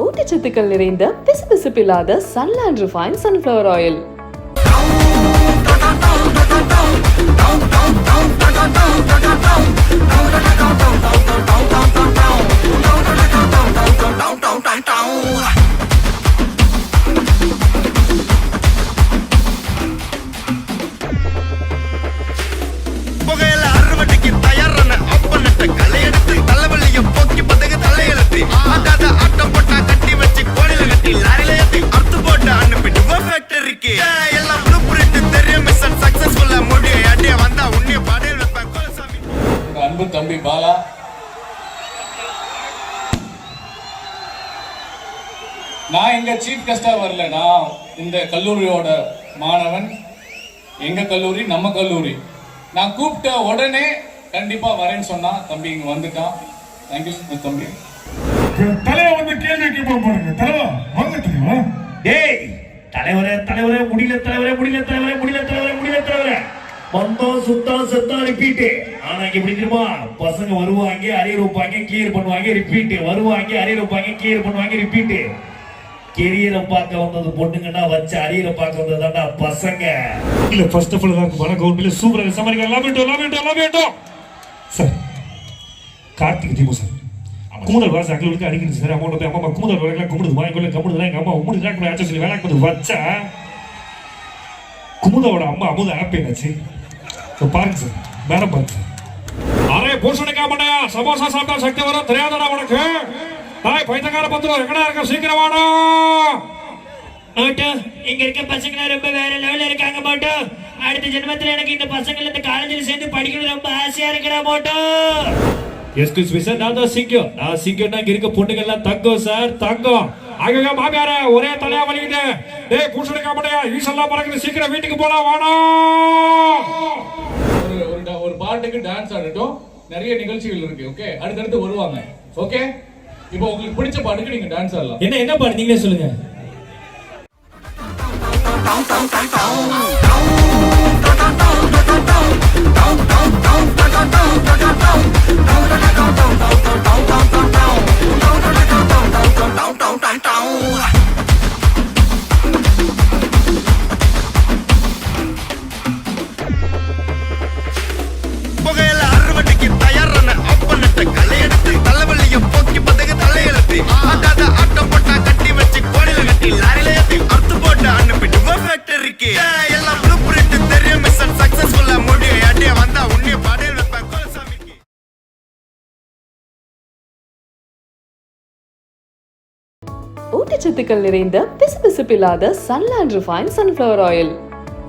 ஊட்டச்சத்துக்கள் நிறைந்த பிசுபிசுப்பில்லாத Sunland refine sunflower oil. அன்பு தம்பி பாலா, நான் எங்க சீஃப் கெஸ்டா வரல. நான் இந்த கல்லூரியோட மாணவன். எங்க கல்லூரி நம்ம கல்லூரி. நான் கூப்பிட்ட உடனே கண்டிப்பா வரேன்னு சொன்னா தம்பி இங்க வந்துட்டான். தேங்க்யூ தம்பி. தலைவர் வந்து கேள்வி கேட்போம் பாருங்க. தலைவா வாங்க தெரியுமா? டேய் தலைவரே முடியல தலைவரே வந்தோம் சுத்தம் செத்தம் ரிப்பீட். ஆனா இங்க எப்படி தெரியுமா, பசங்க வருவாங்க, அரியர் வைப்பாங்க, கிளியர் பண்ணுவாங்க, ரிப்பீட். வருவாங்க, அரியர் வைப்பாங்க, கிளியர் பண்ணுவாங்க, ரிப்பீட். கெரியரை பார்க்க வந்தது பொண்ணுங்கன்னா வச்ச அரியரை பார்க்க வந்ததுதான்டா பசங்க. இல்ல ஃபர்ஸ்ட் ஆஃப் ஆல் தான் வணக்கம். உண்மையிலே சூப்பரா சமாளிக்க லாபேட்டோம் சார். கார்த்திக் தீபு சார் குமுதல் வாச அங்களுக்கு அடிக்கிறது சார். அம்மா போய் அம்மா குமுதல் வரைக்கும் குமுது வாங்கி குமுதுதான் எங்க அம்மா உமுது ஆச்சு சொல்லி வேலைக்கு வந்து வச்சா குமுதோட அம்மா அமுத ஆப் என்னாச்சு பாருங்க சார். வேற பாருங்க சார். அரே பூசணிக்கா மாட்டேயா சமோசா சாப்பிட்டா சக்தி வரும் தெரியாதடா உனக்கு. தாய் பைத்தக்கார பத்திரம் எங்கடா இருக்க சீக்கிரம் வாடா. இங்க இருக்க பசங்க ரொம்ப வேற லெவல்ல இருக்காங்க போட்டோ. அடுத்த ஜென்மத்துல எனக்கு இந்த பசங்கள இந்த காலேஜ்ல சேர்ந்து படிக்கணும் ரொம்ப ஆசையா இருக்கிறா போட்டோ. எஸ்கியூஸ் மீ சார், நான் சிங்கோனா இங்க இருக்க பொண்ணுங்க எல்லாம் தங்கம் சார், தங்கம். ஆக மாமியார ஒரே தலையா வலிக்குது. டேய் பூசணிக்கா மாட்டேயா ஈசெல்லாம் பறக்குது, சீக்கிரம் வீட்டுக்கு போலாம் வாடா. ஒரு பாட்டுக்கு டான்ஸ் ஆடட்டும், நிறைய நிகழ்ச்சிகள் இருக்கு. ஓகே, அடுத்தடுத்து வருவாங்க. ஓகே, இப்போ உங்களுக்கு பிடிச்ச பாட்டுக்கு நீங்க டான்ஸ் ஆடலாம். என்ன பாட்டு நீங்களே சொல்லுங்க. ஊட்டச்சத்துக்கள் நிறைந்த பிசுபிசுப்பில்லாத சன்லேண்ட் ரிஃபைன் சன்ஃப்ளவர் ஆயில்.